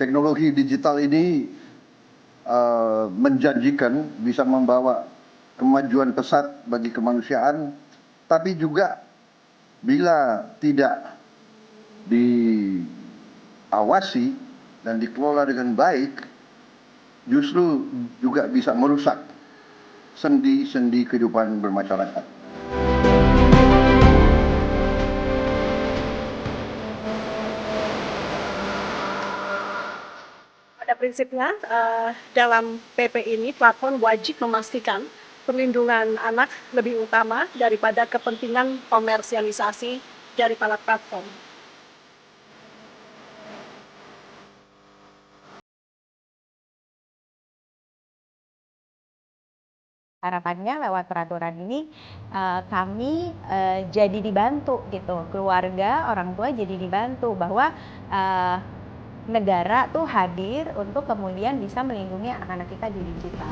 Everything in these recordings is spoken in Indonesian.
teknologi digital ini menjanjikan bisa membawa kemajuan pesat bagi kemanusiaan, tapi juga bila tidak diawasi dan dikelola dengan baik, justru juga bisa merusak sendi-sendi kehidupan bermasyarakat. Pada prinsipnya, dalam PP ini platform wajib memastikan perlindungan anak lebih utama daripada kepentingan komersialisasi dari para platform. Harapannya lewat peraturan ini kami jadi dibantu gitu, keluarga, orang tua jadi dibantu bahwa negara tuh hadir untuk kemudian bisa melindungi anak-anak kita di digital.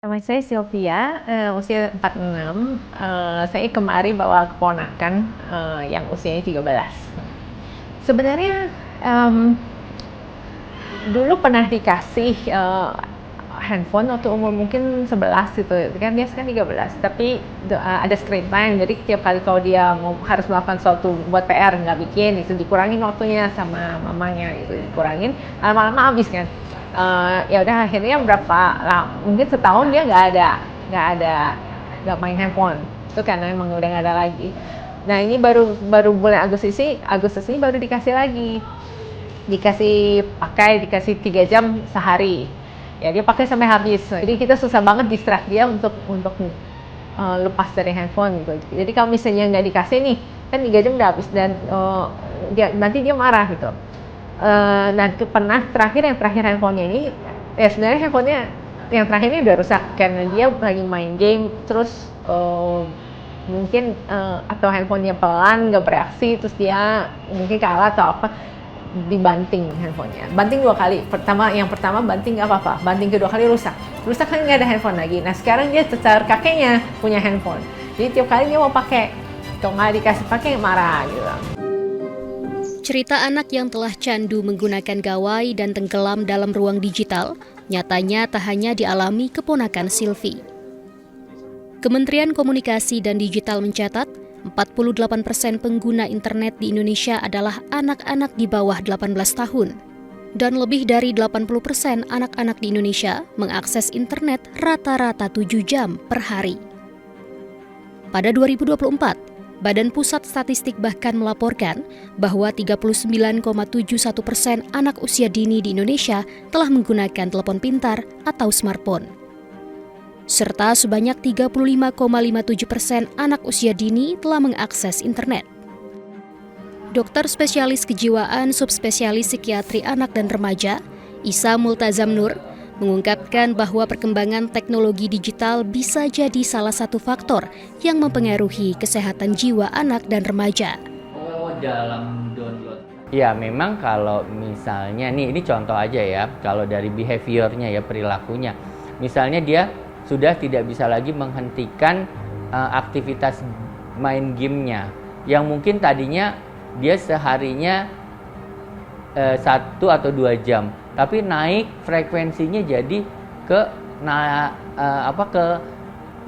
Nama saya Sylvia, usia 46. Saya kemarin bawa keponakan yang usianya 13. Sebenarnya dulu pernah dikasih handphone waktu umur mungkin 11 gitu, kan dia sekarang 13. Tapi ada screen time, jadi tiap kali kalau dia harus melakukan sesuatu buat PR nggak bikin, itu dikurangin waktunya sama mamanya, gitu dikurangin, lama-lama habis kan. Ya udah akhirnya mungkin setahun dia nggak main handphone itu karena emang udah nggak ada lagi. Nah ini baru bulan Agustus ini baru dikasih lagi, dikasih 3 jam sehari ya, dia pakai sampai habis. Jadi kita susah banget distract dia untuk lepas dari handphone gitu. Jadi kalau misalnya nggak dikasih nih kan 3 jam udah habis dan nanti dia marah gitu. Dan pernah terakhir handphonenya ini, sebenarnya handphonenya yang terakhir ini udah rusak karena dia lagi main game terus mungkin atau handphonenya pelan nggak bereaksi, terus dia mungkin kalah atau apa, dibanting handphonenya. Banting 2 kali. Yang pertama banting nggak apa-apa, banting kedua kali rusak kan nggak ada handphone lagi. Nah sekarang dia secara kakeknya punya handphone, jadi tiap kali dia mau pakai, kalau nggak dikasih pakai marah gitu. Cerita anak yang telah candu menggunakan gawai dan tenggelam dalam ruang digital nyatanya tak hanya dialami keponakan Sylvie. Kementerian Komunikasi dan Digital mencatat 48% pengguna internet di Indonesia adalah anak-anak di bawah 18 tahun. Dan lebih dari 80% anak-anak di Indonesia mengakses internet rata-rata 7 jam per hari. Pada 2024, Badan Pusat Statistik bahkan melaporkan bahwa 39,71% anak usia dini di Indonesia telah menggunakan telepon pintar atau smartphone. Serta sebanyak 35,57% anak usia dini telah mengakses internet. Dokter spesialis kejiwaan subspesialis psikiatri anak dan remaja, Isa Multazam Nur, mengungkapkan bahwa perkembangan teknologi digital bisa jadi salah satu faktor yang mempengaruhi kesehatan jiwa anak dan remaja. Dalam download. Ya memang kalau misalnya ini contoh aja ya, kalau dari behaviornya ya, perilakunya. Misalnya dia sudah tidak bisa lagi menghentikan aktivitas main gamenya, yang mungkin tadinya dia seharinya 1 atau 2 jam. Tapi naik frekuensinya jadi ke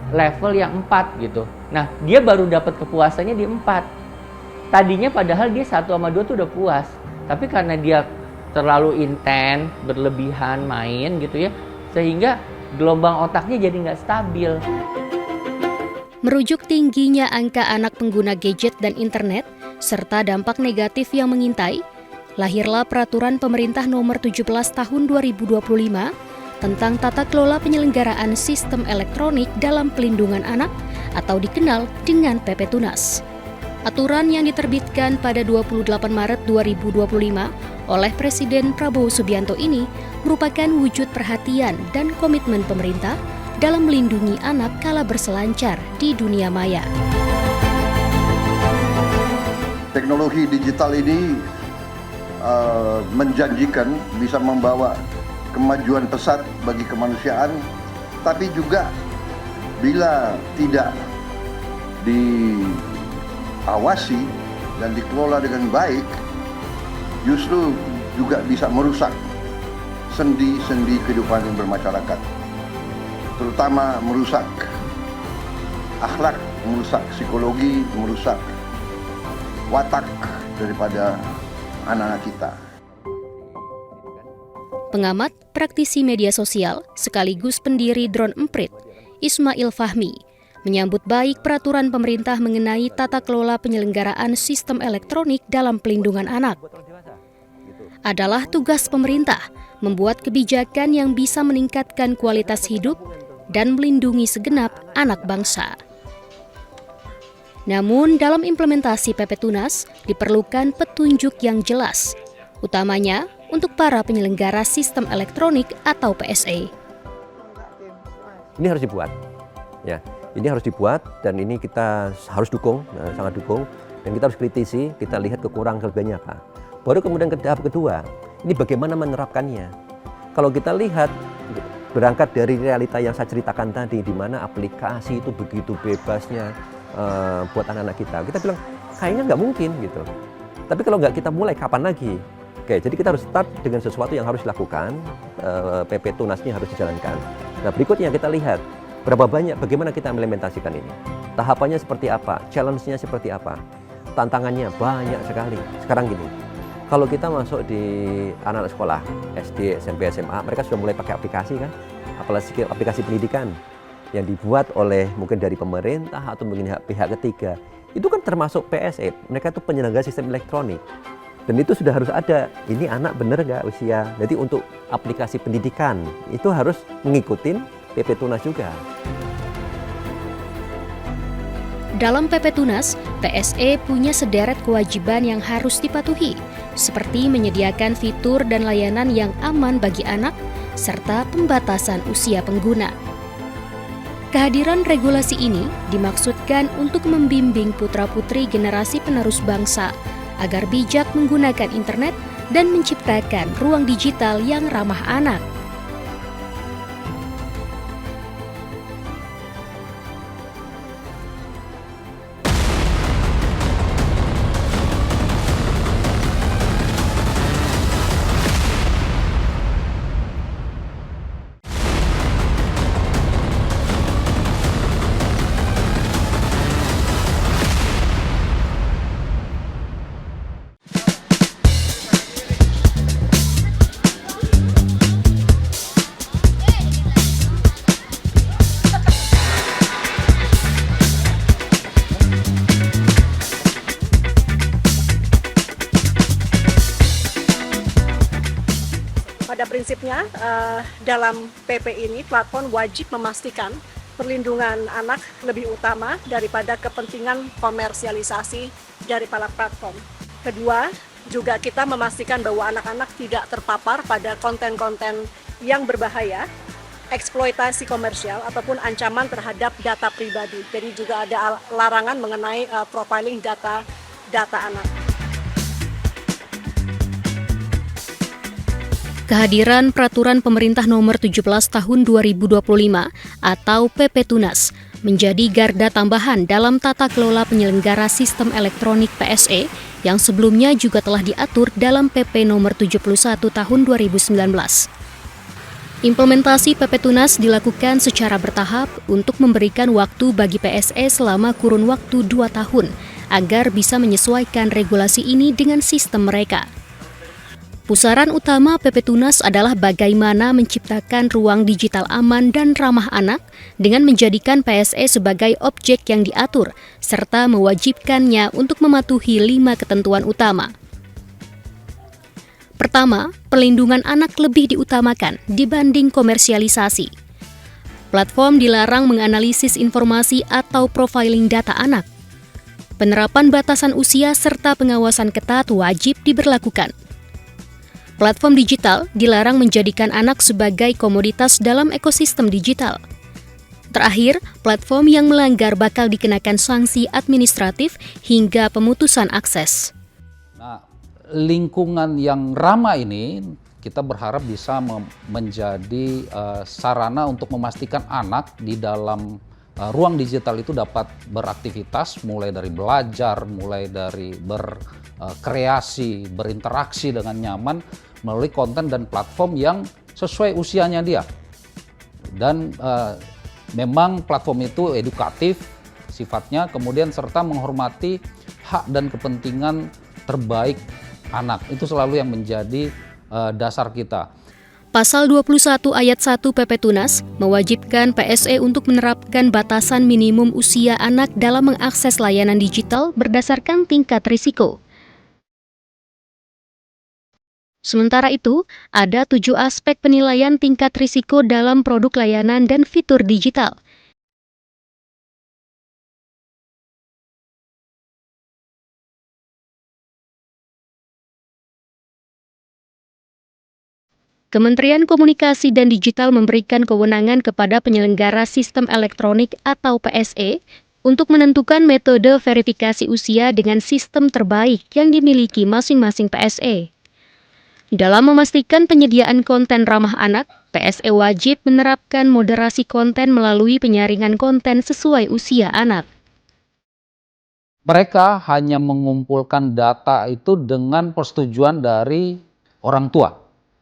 level yang 4 gitu. Nah, dia baru dapat kepuasannya di 4. Tadinya padahal dia 1 sama 2 tuh udah puas. Tapi karena dia terlalu intens, berlebihan main gitu ya, sehingga gelombang otaknya jadi nggak stabil. Merujuk tingginya angka anak pengguna gadget dan internet, serta dampak negatif yang mengintai, lahirlah Peraturan Pemerintah Nomor 17 Tahun 2025 tentang tata kelola penyelenggaraan sistem elektronik dalam pelindungan anak atau dikenal dengan PP Tunas. Aturan yang diterbitkan pada 28 Maret 2025 oleh Presiden Prabowo Subianto ini merupakan wujud perhatian dan komitmen pemerintah dalam melindungi anak kala berselancar di dunia maya. Teknologi digital ini menjanjikan bisa membawa kemajuan pesat bagi kemanusiaan, tapi juga bila tidak diawasi dan dikelola dengan baik, justru juga bisa merusak sendi-sendi kehidupan yang bermasyarakat, terutama merusak akhlak, merusak psikologi, merusak watak daripada anak-anak kita. Pengamat praktisi media sosial sekaligus pendiri Drone Emprit, Ismail Fahmi, menyambut baik peraturan pemerintah mengenai tata kelola penyelenggaraan sistem elektronik dalam pelindungan anak. Adalah tugas pemerintah membuat kebijakan yang bisa meningkatkan kualitas hidup dan melindungi segenap anak bangsa. Namun dalam implementasi PP Tunas diperlukan petunjuk yang jelas, utamanya untuk para penyelenggara sistem elektronik atau PSE. Ini harus dibuat, ya. Ini harus dibuat dan ini kita harus dukung, sangat dukung. Dan kita harus kritisi, kita lihat kekurangan kelebihannya apa. Baru kemudian tahap kedua, ini bagaimana menerapkannya. Kalau kita lihat berangkat dari realita yang saya ceritakan tadi, di mana aplikasi itu begitu bebasnya buat anak-anak kita bilang kayaknya nggak mungkin gitu. Tapi kalau nggak kita mulai, kapan lagi? Oke, jadi kita harus start dengan sesuatu yang harus dilakukan, PP Tunas ini harus dijalankan. Nah, berikutnya kita lihat berapa banyak, bagaimana kita implementasikan ini. Tahapannya seperti apa, challenge-nya seperti apa, tantangannya banyak sekali. Sekarang gini, kalau kita masuk di anak-anak sekolah, SD, SMP, SMA, mereka sudah mulai pakai aplikasi kan, apalagi aplikasi pendidikan yang dibuat oleh mungkin dari pemerintah atau mungkin pihak ketiga. Itu kan termasuk PSE, mereka itu penyelenggara sistem elektronik. Dan itu sudah harus ada, ini anak benar nggak usia. Jadi untuk aplikasi pendidikan, itu harus mengikuti PP Tunas juga. Dalam PP Tunas, PSE punya sederet kewajiban yang harus dipatuhi, seperti menyediakan fitur dan layanan yang aman bagi anak, serta pembatasan usia pengguna. Kehadiran regulasi ini dimaksudkan untuk membimbing putra-putri generasi penerus bangsa agar bijak menggunakan internet dan menciptakan ruang digital yang ramah anak. Pada prinsipnya, dalam PP ini platform wajib memastikan perlindungan anak lebih utama daripada kepentingan komersialisasi dari para platform. Kedua, juga kita memastikan bahwa anak-anak tidak terpapar pada konten-konten yang berbahaya, eksploitasi komersial, ataupun ancaman terhadap data pribadi. Jadi juga ada larangan mengenai profiling data anak. Kehadiran Peraturan Pemerintah Nomor 17 Tahun 2025 atau PP Tunas menjadi garda tambahan dalam tata kelola penyelenggara sistem elektronik PSE yang sebelumnya juga telah diatur dalam PP Nomor 71 Tahun 2019. Implementasi PP Tunas dilakukan secara bertahap untuk memberikan waktu bagi PSE selama kurun waktu 2 tahun agar bisa menyesuaikan regulasi ini dengan sistem mereka. Pusaran utama PP Tunas adalah bagaimana menciptakan ruang digital aman dan ramah anak dengan menjadikan PSE sebagai objek yang diatur, serta mewajibkannya untuk mematuhi 5 ketentuan utama. Pertama, perlindungan anak lebih diutamakan dibanding komersialisasi. Platform dilarang menganalisis informasi atau profiling data anak. Penerapan batasan usia serta pengawasan ketat wajib diberlakukan. Platform digital dilarang menjadikan anak sebagai komoditas dalam ekosistem digital. Terakhir, platform yang melanggar bakal dikenakan sanksi administratif hingga pemutusan akses. Nah, lingkungan yang ramah ini kita berharap bisa menjadi sarana untuk memastikan anak di dalam ruang digital itu dapat beraktivitas, mulai dari belajar, mulai dari berkreasi, berinteraksi dengan nyaman melalui konten dan platform yang sesuai usianya dia. Dan memang platform itu edukatif sifatnya, kemudian serta menghormati hak dan kepentingan terbaik anak. Itu selalu yang menjadi dasar kita. Pasal 21 ayat 1 PP Tunas mewajibkan PSE untuk menerapkan batasan minimum usia anak dalam mengakses layanan digital berdasarkan tingkat risiko. Sementara itu, ada 7 aspek penilaian tingkat risiko dalam produk layanan dan fitur digital. Kementerian Komunikasi dan Digital memberikan kewenangan kepada penyelenggara sistem elektronik atau PSE untuk menentukan metode verifikasi usia dengan sistem terbaik yang dimiliki masing-masing PSE. Dalam memastikan penyediaan konten ramah anak, PSE wajib menerapkan moderasi konten melalui penyaringan konten sesuai usia anak. Mereka hanya mengumpulkan data itu dengan persetujuan dari orang tua,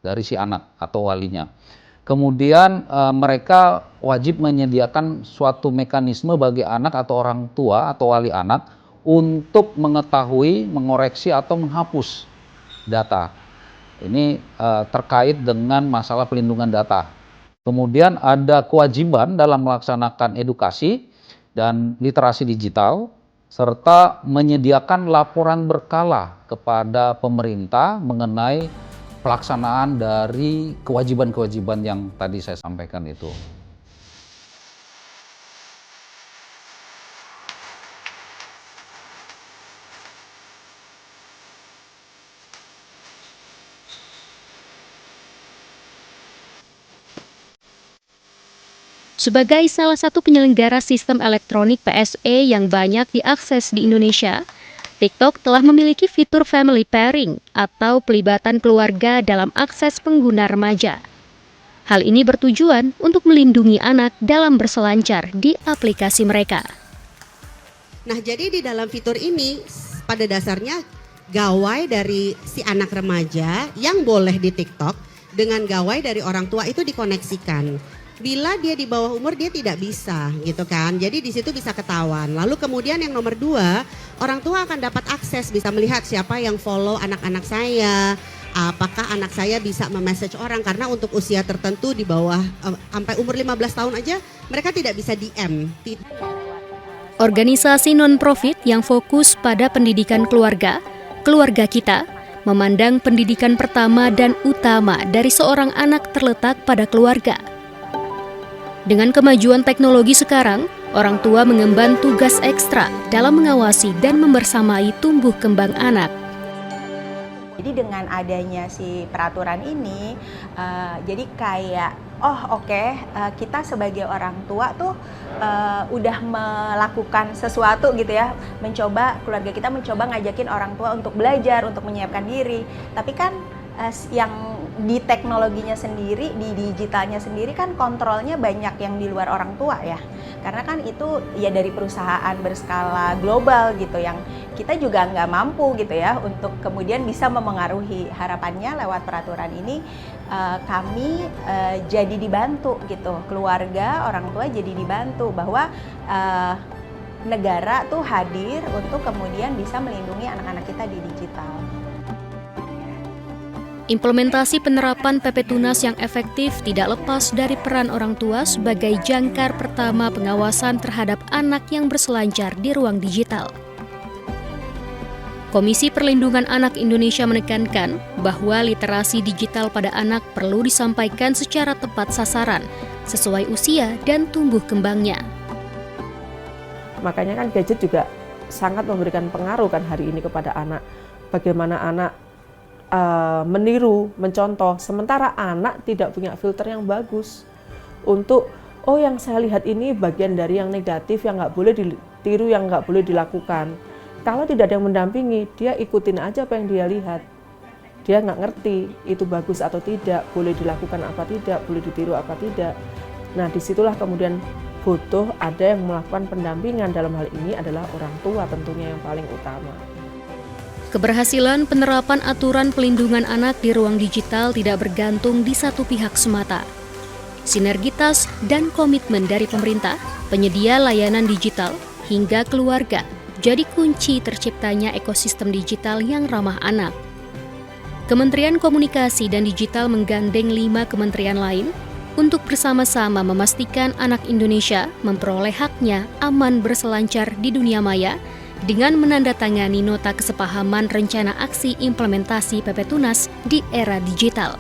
dari si anak atau walinya. Kemudian mereka wajib menyediakan suatu mekanisme bagi anak atau orang tua atau wali anak untuk mengetahui, mengoreksi atau menghapus data. Ini terkait dengan masalah pelindungan data. Kemudian ada kewajiban dalam melaksanakan edukasi dan literasi digital, serta menyediakan laporan berkala kepada pemerintah mengenai pelaksanaan dari kewajiban-kewajiban yang tadi saya sampaikan itu. Sebagai salah satu penyelenggara sistem elektronik PSE yang banyak diakses di Indonesia, TikTok telah memiliki fitur family pairing atau pelibatan keluarga dalam akses pengguna remaja. Hal ini bertujuan untuk melindungi anak dalam berselancar di aplikasi mereka. Nah, jadi di dalam fitur ini pada dasarnya gawai dari si anak remaja yang boleh di TikTok dengan gawai dari orang tua itu dikoneksikan. Bila dia di bawah umur dia tidak bisa gitu kan. Jadi di situ bisa ketahuan. Lalu kemudian yang nomor 2, orang tua akan dapat akses, bisa melihat siapa yang follow anak-anak saya. Apakah anak saya bisa memessage orang, karena untuk usia tertentu di bawah sampai umur 15 tahun aja mereka tidak bisa DM. Organisasi non-profit yang fokus pada pendidikan keluarga, Keluarga Kita, memandang pendidikan pertama dan utama dari seorang anak terletak pada keluarga. Dengan kemajuan teknologi sekarang, orang tua mengemban tugas ekstra dalam mengawasi dan membersamai tumbuh kembang anak. Jadi dengan adanya si peraturan ini, jadi kayak kita sebagai orang tua tuh udah melakukan sesuatu gitu ya, keluarga kita mencoba ngajakin orang tua untuk belajar, untuk menyiapkan diri. Tapi kan yang di teknologinya sendiri, di digitalnya sendiri kan kontrolnya banyak yang di luar orang tua ya. Karena kan itu ya dari perusahaan berskala global gitu, yang kita juga nggak mampu gitu ya untuk kemudian bisa memengaruhi. Harapannya lewat peraturan ini kami jadi dibantu gitu, keluarga, orang tua jadi dibantu bahwa negara tuh hadir untuk kemudian bisa melindungi anak-anak kita di digital. Implementasi penerapan PP Tunas yang efektif tidak lepas dari peran orang tua sebagai jangkar pertama pengawasan terhadap anak yang berselancar di ruang digital. Komisi Perlindungan Anak Indonesia menekankan bahwa literasi digital pada anak perlu disampaikan secara tepat sasaran, sesuai usia dan tumbuh kembangnya. Makanya kan gadget juga sangat memberikan pengaruh kan hari ini kepada anak. Bagaimana anak meniru, mencontoh, sementara anak tidak punya filter yang bagus untuk, oh yang saya lihat ini bagian dari yang negatif, yang nggak boleh ditiru, yang nggak boleh dilakukan. Kalau tidak ada yang mendampingi, dia ikutin aja apa yang dia lihat. Dia nggak ngerti itu bagus atau tidak, boleh dilakukan apa tidak, boleh ditiru apa tidak. Nah disitulah kemudian butuh ada yang melakukan pendampingan, dalam hal ini adalah orang tua tentunya yang paling utama. Keberhasilan penerapan aturan pelindungan anak di ruang digital tidak bergantung di satu pihak semata. Sinergitas dan komitmen dari pemerintah, penyedia layanan digital, hingga keluarga jadi kunci terciptanya ekosistem digital yang ramah anak. Kementerian Komunikasi dan Digital menggandeng 5 kementerian lain untuk bersama-sama memastikan anak Indonesia memperoleh haknya aman berselancar di dunia maya dengan menandatangani nota kesepahaman rencana aksi implementasi PP Tunas di era digital.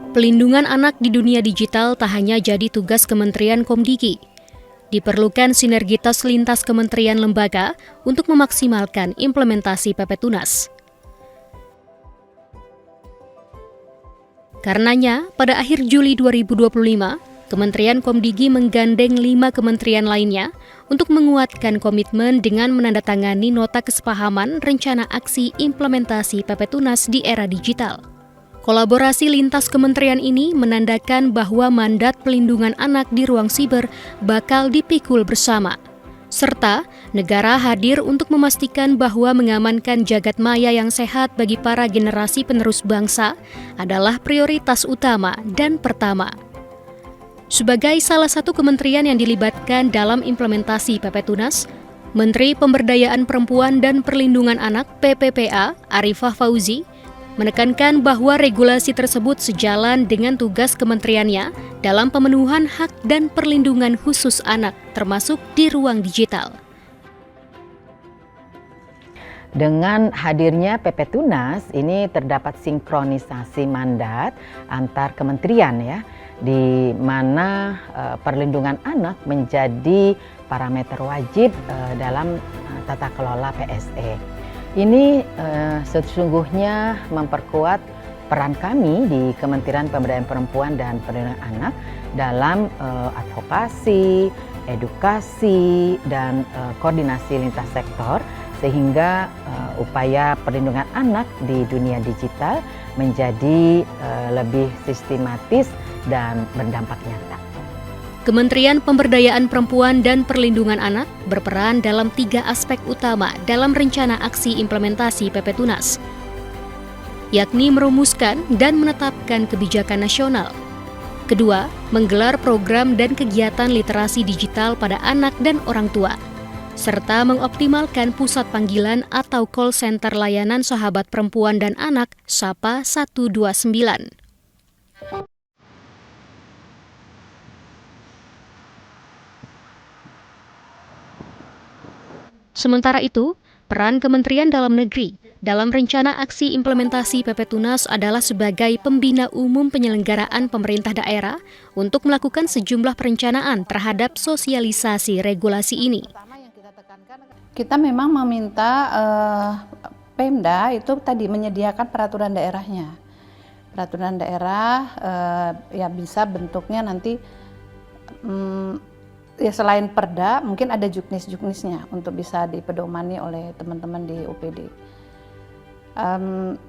Pelindungan anak di dunia digital tak hanya jadi tugas Kementerian Komdigi. Diperlukan sinergitas lintas kementerian lembaga untuk memaksimalkan implementasi PP Tunas. Karenanya, pada akhir Juli 2025, Kementerian Komdigi menggandeng 5 kementerian lainnya untuk menguatkan komitmen dengan menandatangani nota kesepahaman rencana aksi implementasi PP Tunas di era digital. Kolaborasi lintas kementerian ini menandakan bahwa mandat pelindungan anak di ruang siber bakal dipikul bersama, serta negara hadir untuk memastikan bahwa mengamankan jagat maya yang sehat bagi para generasi penerus bangsa adalah prioritas utama dan pertama. Sebagai salah satu kementerian yang dilibatkan dalam implementasi PP Tunas, Menteri Pemberdayaan Perempuan dan Perlindungan Anak (PPPA) Arifah Fauzi menekankan bahwa regulasi tersebut sejalan dengan tugas kementeriannya dalam pemenuhan hak dan perlindungan khusus anak, termasuk di ruang digital. Dengan hadirnya PP Tunas, ini terdapat sinkronisasi mandat antar kementerian ya, di mana perlindungan anak menjadi parameter wajib dalam tata kelola PSE. Ini sesungguhnya memperkuat peran kami di Kementerian Pemberdayaan Perempuan dan Perlindungan Anak dalam advokasi, edukasi, dan koordinasi lintas sektor, sehingga upaya perlindungan anak di dunia digital menjadi lebih sistematis dan berdampak nyata. Kementerian Pemberdayaan Perempuan dan Perlindungan Anak berperan dalam 3 aspek utama dalam rencana aksi implementasi PP Tunas, yakni merumuskan dan menetapkan kebijakan nasional. Kedua, menggelar program dan kegiatan literasi digital pada anak dan orang tua, serta mengoptimalkan pusat panggilan atau call center layanan sahabat perempuan dan anak SAPA 129. Sementara itu, peran Kementerian Dalam Negeri dalam rencana aksi implementasi PP Tunas adalah sebagai pembina umum penyelenggaraan pemerintah daerah untuk melakukan sejumlah perencanaan terhadap sosialisasi regulasi ini. Kita memang meminta Pemda itu tadi menyediakan peraturan daerahnya. Peraturan daerah ya bisa bentuknya nanti ya selain perda mungkin ada juknis-juknisnya untuk bisa dipedomani oleh teman-teman di UPD.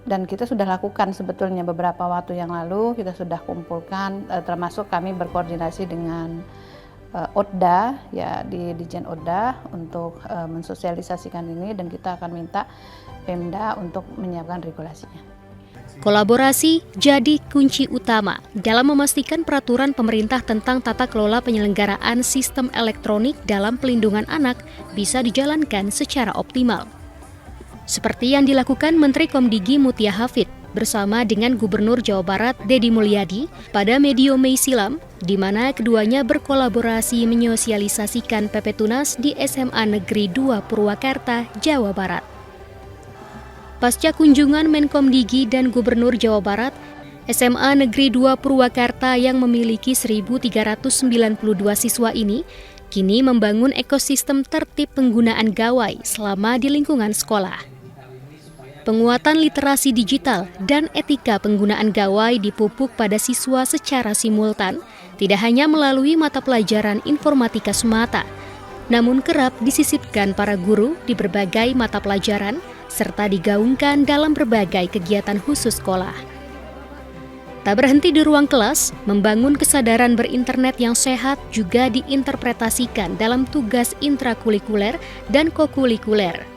Dan kita sudah lakukan sebetulnya beberapa waktu yang lalu, kita sudah kumpulkan, termasuk kami berkoordinasi dengan ODA ya di Dijen ODA untuk mensosialisasikan ini, dan kita akan minta Pemda untuk menyiapkan regulasinya. Kolaborasi jadi kunci utama dalam memastikan peraturan pemerintah tentang tata kelola penyelenggaraan sistem elektronik dalam pelindungan anak bisa dijalankan secara optimal. Seperti yang dilakukan Menteri Komdigi Mutia Hafid bersama dengan Gubernur Jawa Barat Deddy Mulyadi pada medio Mei silam, di mana keduanya berkolaborasi menyosialisasikan PP Tunas di SMA Negeri 2 Purwakarta, Jawa Barat. Pasca kunjungan Menkomdigi dan Gubernur Jawa Barat, SMA Negeri 2 Purwakarta yang memiliki 1.392 siswa ini kini membangun ekosistem tertib penggunaan gawai selama di lingkungan sekolah. Penguatan literasi digital dan etika penggunaan gawai dipupuk pada siswa secara simultan, tidak hanya melalui mata pelajaran informatika semata, namun kerap disisipkan para guru di berbagai mata pelajaran, serta digaungkan dalam berbagai kegiatan khusus sekolah. Tak berhenti di ruang kelas, membangun kesadaran berinternet yang sehat juga diinterpretasikan dalam tugas intrakurikuler dan kokurikuler.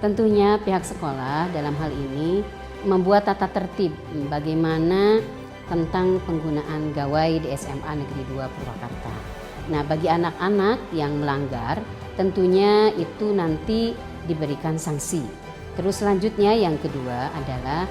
Tentunya pihak sekolah dalam hal ini membuat tata tertib bagaimana tentang penggunaan gawai di SMA Negeri 2 Purwakarta. Nah, bagi anak-anak yang melanggar, tentunya itu nanti diberikan sanksi. Terus selanjutnya yang kedua adalah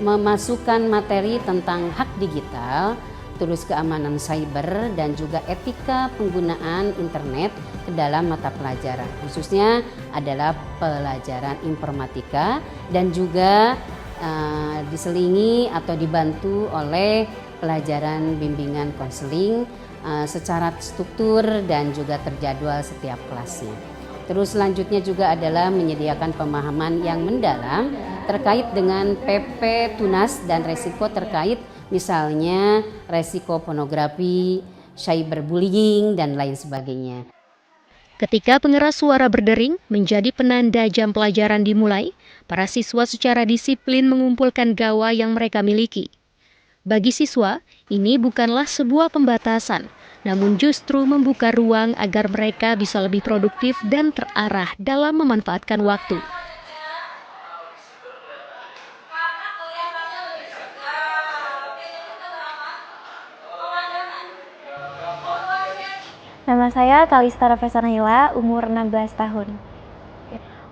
memasukkan materi tentang hak digital, terus keamanan cyber, dan juga etika penggunaan internet ke dalam mata pelajaran. Khususnya adalah pelajaran informatika dan juga diselingi atau dibantu oleh pelajaran bimbingan konseling secara struktur dan juga terjadwal setiap kelasnya. Terus selanjutnya juga adalah menyediakan pemahaman yang mendalam terkait dengan PP Tunas dan resiko terkait misalnya resiko pornografi, cyberbullying, dan lain sebagainya. Ketika pengeras suara berdering menjadi penanda jam pelajaran dimulai, para siswa secara disiplin mengumpulkan gawai yang mereka miliki. Bagi siswa, ini bukanlah sebuah pembatasan, namun justru membuka ruang agar mereka bisa lebih produktif dan terarah dalam memanfaatkan waktu. Nama saya Kalista Rafesa Naila, umur 16 tahun.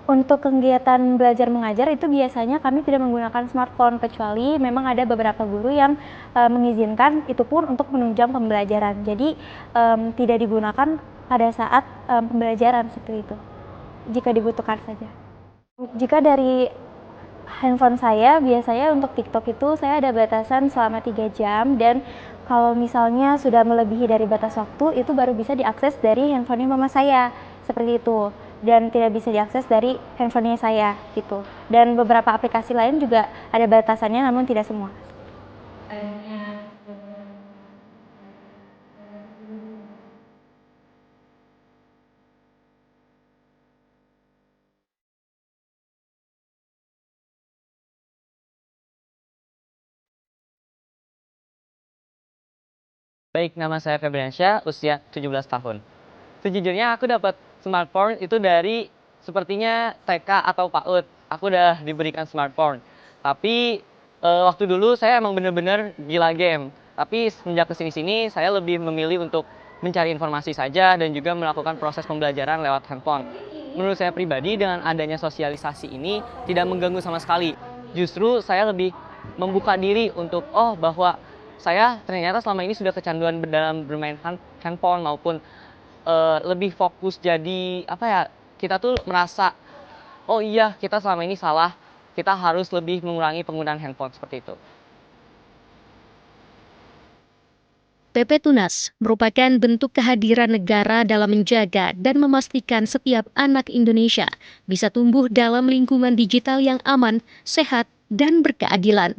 Untuk kegiatan belajar mengajar itu biasanya kami tidak menggunakan smartphone, kecuali memang ada beberapa guru yang mengizinkan, itu pun untuk menunjang pembelajaran. Jadi tidak digunakan pada saat pembelajaran seperti itu, jika dibutuhkan saja. Jika dari handphone saya, biasanya untuk TikTok itu saya ada batasan selama 3 jam, dan kalau misalnya sudah melebihi dari batas waktu, itu baru bisa diakses dari handphone mama saya, seperti itu. Dan tidak bisa diakses dari handphonenya saya, gitu. Dan beberapa aplikasi lain juga ada batasannya, namun tidak semua. Baik, nama saya Febriansyah, usia 17 tahun. Sejujurnya aku dapat smartphone itu dari sepertinya TK atau PAUD. Aku udah diberikan smartphone. Tapi waktu dulu saya emang bener-bener gila game. Tapi semenjak kesini-sini saya lebih memilih untuk mencari informasi saja dan juga melakukan proses pembelajaran lewat handphone. Menurut saya pribadi, dengan adanya sosialisasi ini tidak mengganggu sama sekali. Justru saya lebih membuka diri untuk bahwa saya ternyata selama ini sudah kecanduan dalam bermain handphone, maupun lebih fokus jadi kita tuh merasa oh iya kita selama ini salah, kita harus lebih mengurangi penggunaan handphone seperti itu. PP Tunas merupakan bentuk kehadiran negara dalam menjaga dan memastikan setiap anak Indonesia bisa tumbuh dalam lingkungan digital yang aman, sehat, dan berkeadilan.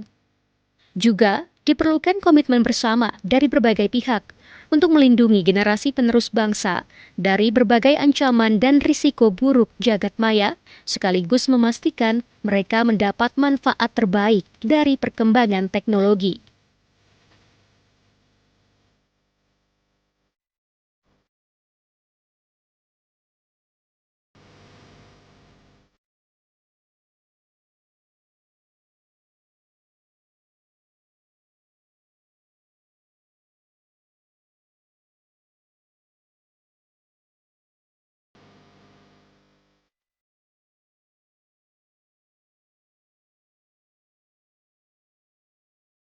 Juga Diperlukan komitmen bersama dari berbagai pihak untuk melindungi generasi penerus bangsa dari berbagai ancaman dan risiko buruk jagat maya, sekaligus memastikan mereka mendapat manfaat terbaik dari perkembangan teknologi.